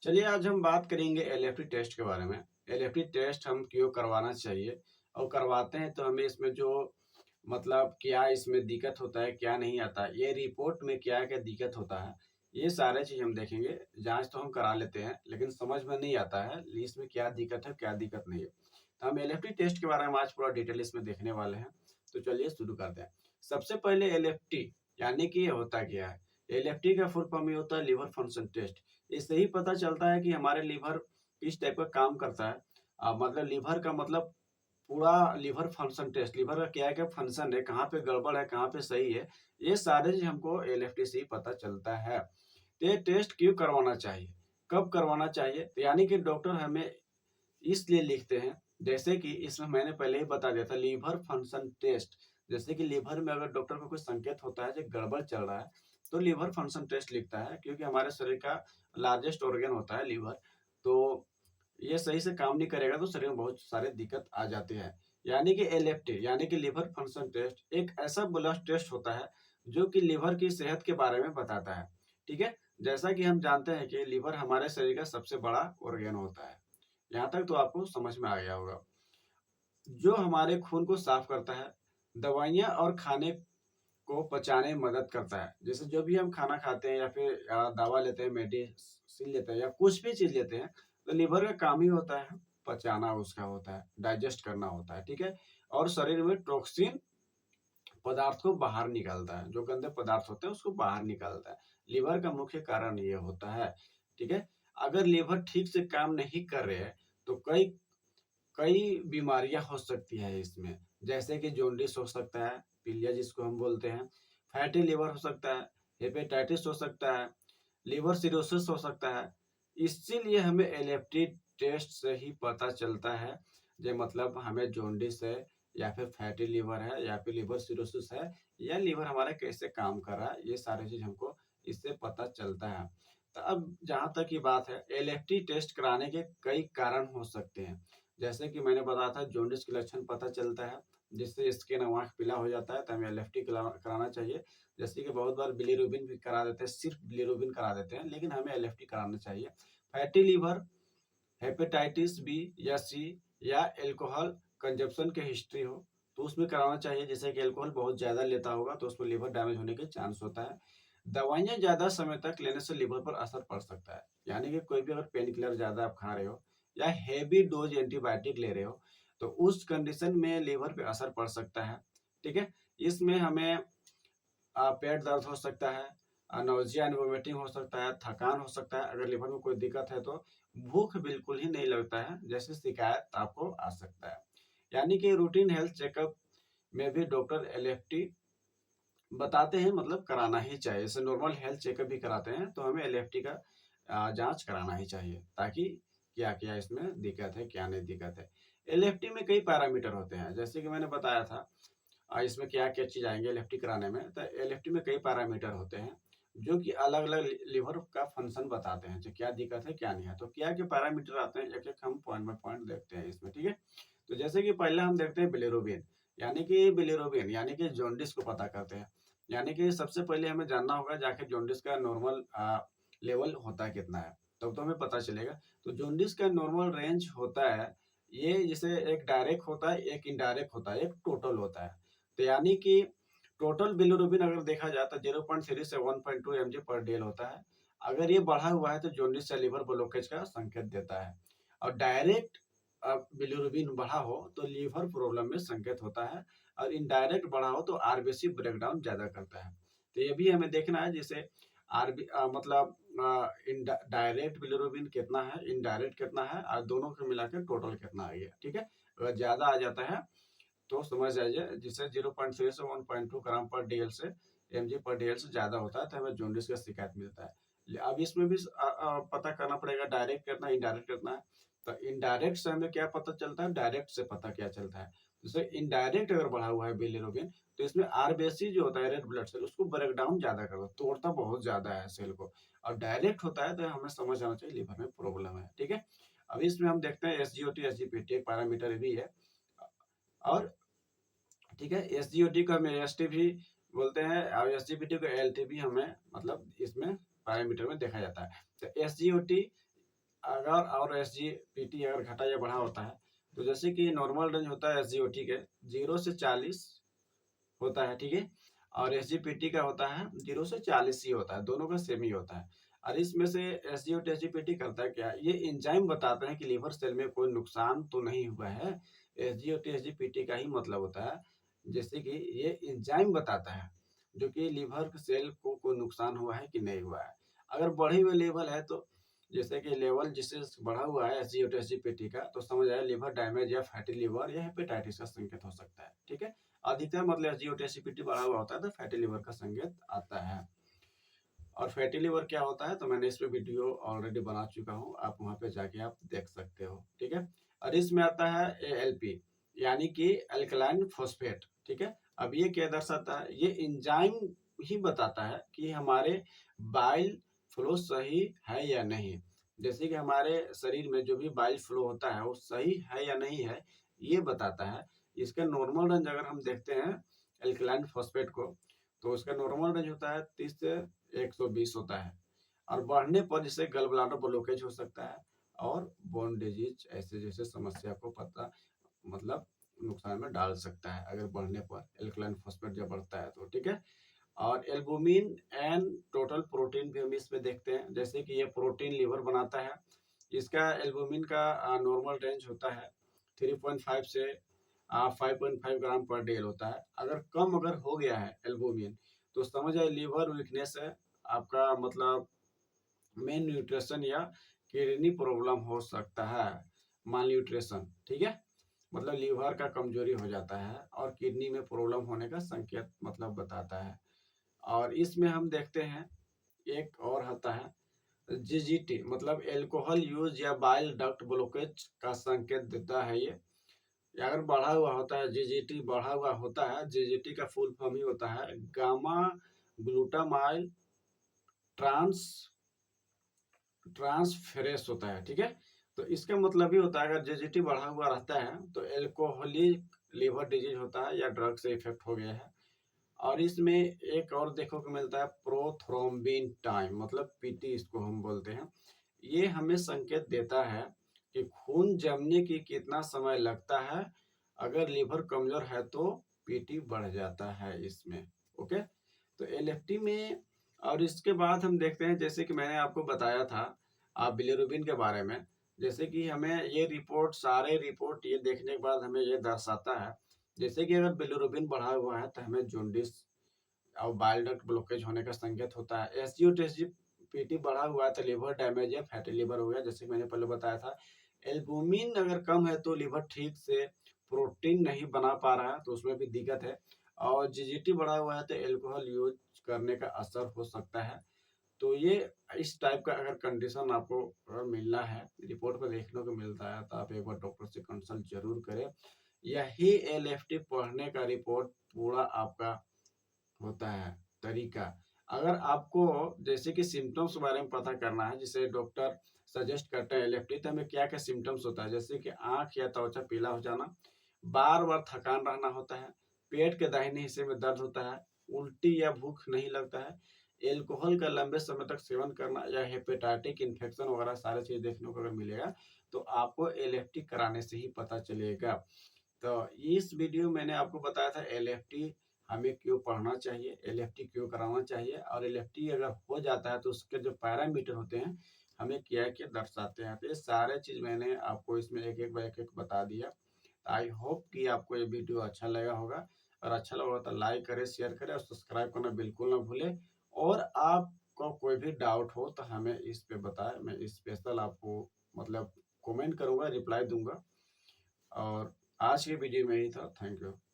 चलिए आज हम बात करेंगे एलएफटी टेस्ट के बारे में। एलएफटी टेस्ट हम क्यों करवाना चाहिए और करवाते हैं तो हमें इसमें जो मतलब क्या इसमें दिक्कत होता है, क्या नहीं आता है, ये रिपोर्ट में क्या-क्या दिक्कत होता है, ये सारे चीज़ हम देखेंगे। जाँच तो हम करा लेते हैं, लेकिन समझ में नहीं आता है इसमें क्या दिक्कत है, क्या दिक्कत नहीं है। तो हम एलएफटी टेस्ट के बारे में आज पूरा डिटेल इसमें देखने वाले हैं। तो चलिए शुरू करते हैं। सबसे पहले एलएफटी यानी कि ये होता क्या है? एलएफटी का फुल फॉर्म ये होता है लिवर फंक्शन टेस्ट। इससे ही पता चलता है कि हमारे लिवर किस टाइप का काम करता है। मतलब लिवर का मतलब पूरा लिवर फंक्शन टेस्ट, लिवर का क्या-क्या फंक्शन है, कहाँ पे गड़बड़ है, कहाँ पे सही है, ये सारे चीज़ हमको एलएफटी से ही पता चलता है। तो ये टेस्ट क्यों करवाना चाहिए? कब करवाना चाहिए? तो यानी कि डॉक्टर हमें इसलिए लिखते हैं, जैसे कि इसमें मैंने पहले ही बता दिया था लिवर फंक्शन टेस्ट। जैसे कि लिवर में अगर डॉक्टर को कोई संकेत होता है जो गड़बड़ चल रहा है, तो लिवर फंक्शन टेस्ट लिखता है क्योंकि हमारे शरीर का लार्जेस्ट ऑर्गन होता है लिवर। तो ये सही से काम नहीं करेगा तो शरीर में बहुत सारे दिक्कत आ जाती है। यानी कि एलएफटी यानी कि लिवर फंक्शन टेस्ट एक ऐसा ब्लड टेस्ट होता है जो कि लिवर की सेहत के बारे में बताता है। ठीक है? जैसा कि हम जानते हैं कि लिवर हमारे शरीर का सबसे बड़ा ऑर्गन होता है। यहाँ तक तो आपको समझ में आ गया होगा। जो हमारे खून को साफ करता है, दवाइयाँ और खाने को पचाने में मदद करता है। जैसे जो भी हम खाना खाते हैं या फिर दवा लेते हैं, मेडिसिन लेते हैं या कुछ भी चीज़ लेते हैं, तो लिवर का काम ही होता है पचाना उसका होता है, डाइजेस्ट करना होता है, ठीक है? और शरीर में टॉक्सिन पदार्थ को बाहर निकालता है, जो गंदे पदार्थ होते हैं उसको बाहर निकालता है। लिवर का मुख्य कारण ये होता है, ठीक है? अगर लिवर ठीक से काम नहीं कर रहे हैं, तो कई कई बीमारियाँ हो सकती हैं इसमें, जैसे कि जॉन्डिस हो सकता है, पीलिया जिसको हम बोलते हैं, फैटी लिवर हो सकता है, हेपेटाइटिस हो सकता है, लिवर सिरोसिस हो सकता है। इसीलिए हमें एलएफटी टेस्ट से ही पता चलता है, जे मतलब हमें जॉन्डिस है या फिर फैटी लिवर है या फिर लिवर सिरोसिस है या लिवर हमारा कैसे काम कर रहा है, ये सारी चीज़ हमको इससे पता चलता है। तो अब जहाँ तक की बात है, एलएफटी टेस्ट कराने के कई कारण हो सकते हैं। जैसे कि मैंने बताया था जॉन्डिस के लक्षण पता चलता है, जिससे स्किन और आँख पीला हो जाता है, तो हमें एलएफटी कराना चाहिए। जैसे कि बहुत बार बिलीरुबिन भी करा देते हैं, सिर्फ बिलीरुबिन करा देते हैं, लेकिन हमें एलएफटी कराना चाहिए। फैटी लिवर, हेपेटाइटिस बी या सी या अल्कोहल कंजप्शन की हिस्ट्री हो, तो उसमें कराना चाहिए। जैसे कि अल्कोहल बहुत ज़्यादा लेता होगा, तो उसमें लिवर डैमेज होने के चांस होता है। दवाइयाँ ज़्यादा समय तक लेने से लिवर पर असर पड़ सकता है। यानी कि कोई भी अगर पेन किलर ज़्यादा आप खा रहे हो या हेवी डोज़ एंटीबायोटिक ले रहे हो, तो उस कंडीशन में लिवर पे असर पड़ सकता है। ठीक है? इसमें हमें पेट दर्द हो सकता है, नौजिया एंड वोमिटिंग हो सकता है, थकान हो सकता है, अगर लिवर में कोई दिक्कत है तो भूख बिल्कुल ही नहीं लगता है, जैसी शिकायत आपको आ सकता है। यानी कि रूटीन हेल्थ चेकअप में भी डॉक्टर एलएफटी बताते हैं, मतलब कराना ही चाहिए। जैसे नॉर्मल हेल्थ चेकअप भी कराते हैं, तो हमें एलएफटी का जाँच कराना ही चाहिए, ताकि क्या-क्या इसमें दिक्कत है, क्या नहीं दिक्कत है। एलएफटी में कई पैरामीटर होते हैं, जैसे कि मैंने बताया था इसमें क्या-क्या चीज़ आएँगे एलएफटी कराने में, तो एलएफटी में कई पैरामीटर होते हैं, जो कि अलग-अलग लिवर का फंक्शन बताते हैं, जो क्या दिक्कत है, क्या नहीं है। तो क्या-क्या पैरामीटर आते हैं, एक-एक हम पॉइंट बाय पॉइंट देखते हैं इसमें, ठीक है? तो जैसे कि पहले हम देखते हैं बिलिरुबिन, यानी कि जॉन्डिस को पता करते हैं। यानी कि सबसे पहले हमें जानना होगा जाके जॉन्डिस का नॉर्मल लेवल होता है कितना है, तब तो हमें पता चलेगा। तो जॉन्डिस का नॉर्मल रेंज होता है, ये जैसे एक डायरेक्ट होता है, एक इनडायरेक्ट होता है, एक टोटल होता है। तो यानी कि टोटल बिलिरुबिन अगर देखा जाए तो 0.3 से 1.2 एमजी पर डेल होता है। अगर ये बढ़ा हुआ है तो जॉन्डिस या लिवर ब्लॉकेज का संकेत देता है। और डायरेक्ट बिलिरुबिन बढ़ा हो तो लिवर प्रॉब्लम में संकेत होता है और इनडायरेक्ट बढ़ा हो तो आरबीसी ब्रेकडाउन ज़्यादा करता है। तो ये भी हमें देखना है, जैसे मतलब डायरेक्ट बिलिरुबिन कितना है, इनडायरेक्ट कितना है और दोनों को मिला के टोटल कितना आ गया, ठीक है? अगर ज़्यादा आ जाता है तो समझ जाइए, जिसे 0.3 से 1.2 ग्राम पर डीएल से एमजी पर डीएल से ज़्यादा होता है तो हमें जॉन्डिस का शिकायत मिलता है। अब इसमें भी पता करना पड़ेगा डायरेक्ट कितना है, इनडायरेक्ट कितना है। तो इनडायरेक्ट से हमें क्या पता चलता है, डायरेक्ट से पता क्या चलता है। जैसे इनडायरेक्ट अगर बढ़ा हुआ है बिलिरुबिन, तो इसमें आरबीसी जो होता है रेड ब्लड सेल, उसको ब्रेक डाउन ज़्यादा करता है, तोड़ता बहुत ज़्यादा है सेल को। और डायरेक्ट होता है तो हमें समझ जाना चाहिए लिवर में प्रॉब्लम है, ठीक है? अब इसमें हम देखते हैं एसजीओटी, एसजीपीटी एक पैरामीटर भी है। और ठीक है, एसजीओटी को हम एएसटी भी बोलते हैं और एसजीपीटी को एलटी भी हमें मतलब इसमें पैरामीटर में देखा जाता है। तो एसजीओटी अगर और एसजीपीटी अगर घटा या बढ़ा होता है, तो जैसे कि नॉर्मल रेंज होता है एसजीओटी के 0 से 40 होता है, ठीक है। और एसजीपीटी का होता है 0 से 40 ही होता है, दोनों का सेम ही होता है। और इसमें से एसजीओटी एसजीपीटी करता है क्या, ये एंजाइम बताते हैं कि लीवर सेल में कोई नुकसान तो नहीं हुआ है। एसजीओटी एसजीपीटी का ही मतलब होता है, जैसे कि ये एंजाइम बताता है जो कि लीवर सेल को कोई नुकसान हुआ है कि नहीं हुआ है। अगर बढ़े हुए लेवल है तो जैसे कि लेवल जिससे बढ़ा हुआ है एसजीओटी एसजीपीटी का, तो समझ आया लीवर डैमेज या फैटी लीवर या हेपेटाइटिस का संकेत हो सकता है, ठीक है। अधिकतर मतलब एसजीओटी एसजीपीटी बढ़ा हुआ होता है तो फैटी लिवर का संकेत आता है। और फैटी लिवर क्या होता है, तो मैंने इस पे वीडियो ऑलरेडी बना चुका हूँ, आप वहाँ पे जाके आप देख सकते हो, ठीक है। और इसमें आता है एएलपी, यानी कि अल्कलाइन फॉस्फेट, ठीक है। अब ये क्या दर्शाता है, ये एंजाइम ही बताता है कि हमारे बाइल फ्लो सही है या नहीं। जैसे कि हमारे शरीर में जो भी बाइल फ्लो होता है वो सही है या नहीं है, ये बताता है। इसका नॉर्मल रेंज अगर हम देखते हैं एल्कलाइन फॉस्फेट को, तो उसका नॉर्मल रेंज होता है 30 से 120 होता है। और बढ़ने पर जिससे गल ब्लाडर ब्लॉकेज हो सकता है और बोन डिजीज ऐसे जैसे समस्या को पता मतलब नुकसान में डाल सकता है अगर बढ़ने पर एल्कलाइन फॉस्फेट जब बढ़ता है तो, ठीक है। और एल्बुमिन एंड टोटल प्रोटीन भी हम इसमें देखते हैं, जैसे कि ये प्रोटीन लीवर बनाता है। इसका एल्बुमिन का नॉर्मल रेंज होता है 3.5 से 5.5 ग्राम पर डेल होता है। अगर कम अगर हो गया है एल्बुमिन, तो समझ आए लीवर वीकनेस है आपका, मतलब मेन न्यूट्रिशन या किडनी प्रॉब्लम हो सकता है, माल न्यूट्रिशन, ठीक है। मतलब लीवर का कमजोरी हो जाता है और किडनी में प्रॉब्लम होने का संकेत मतलब बताता है। और इसमें हम देखते हैं एक और आता है जीजीटी, मतलब एल्कोहल यूज या बाइल डक्ट ब्लॉकेज का संकेत देता है ये। अगर बढ़ा हुआ होता है जीजीटी बढ़ा हुआ होता है, जीजीटी का फुल फॉर्म ही होता है गामा ग्लूटामाइल ट्रांस ट्रांसफेरेस होता है, ठीक है। तो इसका मतलब ही होता है अगर जीजीटी बढ़ा हुआ रहता है तो एल्कोहलिक लिवर डिजीज होता है या ड्रग से इफेक्ट हो गया है। और इसमें एक और देखो को मिलता है प्रोथ्रोम्बिन टाइम, मतलब पीटी इसको हम बोलते हैं। ये हमें संकेत देता है कि खून जमने की कितना समय लगता है। अगर लीवर कमजोर है तो पीटी बढ़ जाता है इसमें, ओके। तो एलएफटी में और इसके बाद हम देखते हैं, जैसे कि मैंने आपको बताया था बिलिरुबिन के बारे में। जैसे कि हमें ये रिपोर्ट सारे रिपोर्ट ये देखने के बाद हमें ये दर्शाता है, जैसे कि अगर बिलिरुबिन बढ़ा हुआ है तो हमें जॉन्डिस और बाइल डक्ट ब्लॉकेज होने का संकेत होता है। एसजीओटी बढ़ा हुआ है तो लिवर डैमेज या फैटी लिवर हो गया, जैसे कि मैंने पहले बताया था। एल्बुमिन अगर कम है तो लिवर ठीक से प्रोटीन नहीं बना पा रहा है, तो उसमें भी दिक्कत है। और जीजीटी बढ़ा हुआ है तो एल्कोहल यूज करने का असर हो सकता है। तो ये इस टाइप का अगर कंडीशन आपको अगर मिलना है, रिपोर्ट में देखने को मिलता है, तो आप एक बार डॉक्टर से कंसल्ट जरूर करें। यही एलएफटी पढ़ने का रिपोर्ट पूरा आपका होता है तरीका। अगर आपको जैसे कि सिम्टम्स के बारे में पता करना है, जिसे डॉक्टर सजेस्ट करते हैं एलएफटी, तो हमें क्या क्या सिम्टम्स होता है, जैसे कि आंख या त्वचा पीला हो जाना, बार बार थकान रहना होता है, पेट के दाहिने हिस्से में दर्द होता है, उल्टी या भूख नहीं लगता है, एल्कोहल का लंबे समय तक सेवन करना या हेपेटाइटिक इन्फेक्शन वगैरह सारे चीज देखने को अगर मिलेगा, तो आपको एलएफटी कराने से ही पता चलेगा। तो इस वीडियो में मैंने आपको बताया था एलएफटी हमें क्यों पढ़ना चाहिए, एलएफटी क्यों कराना चाहिए, और एलएफटी अगर हो जाता है तो उसके जो पैरामीटर होते हैं हमें क्या क्या दर्शाते हैं। तो ये सारे चीज मैंने आपको इसमें एक एक बता दिया। आई होप कि आपको ये वीडियो अच्छा लगा होगा, और अच्छा लगा तो लाइक करें, शेयर करें और सब्सक्राइब करना बिल्कुल ना भूलें। और आपको कोई भी डाउट हो तो हमें इस पे बताएं, मैं स्पेशल आपको मतलब कमेंट करूंगा, रिप्लाई दूंगा। और आज की वीडियो में ही था, थैंक यू।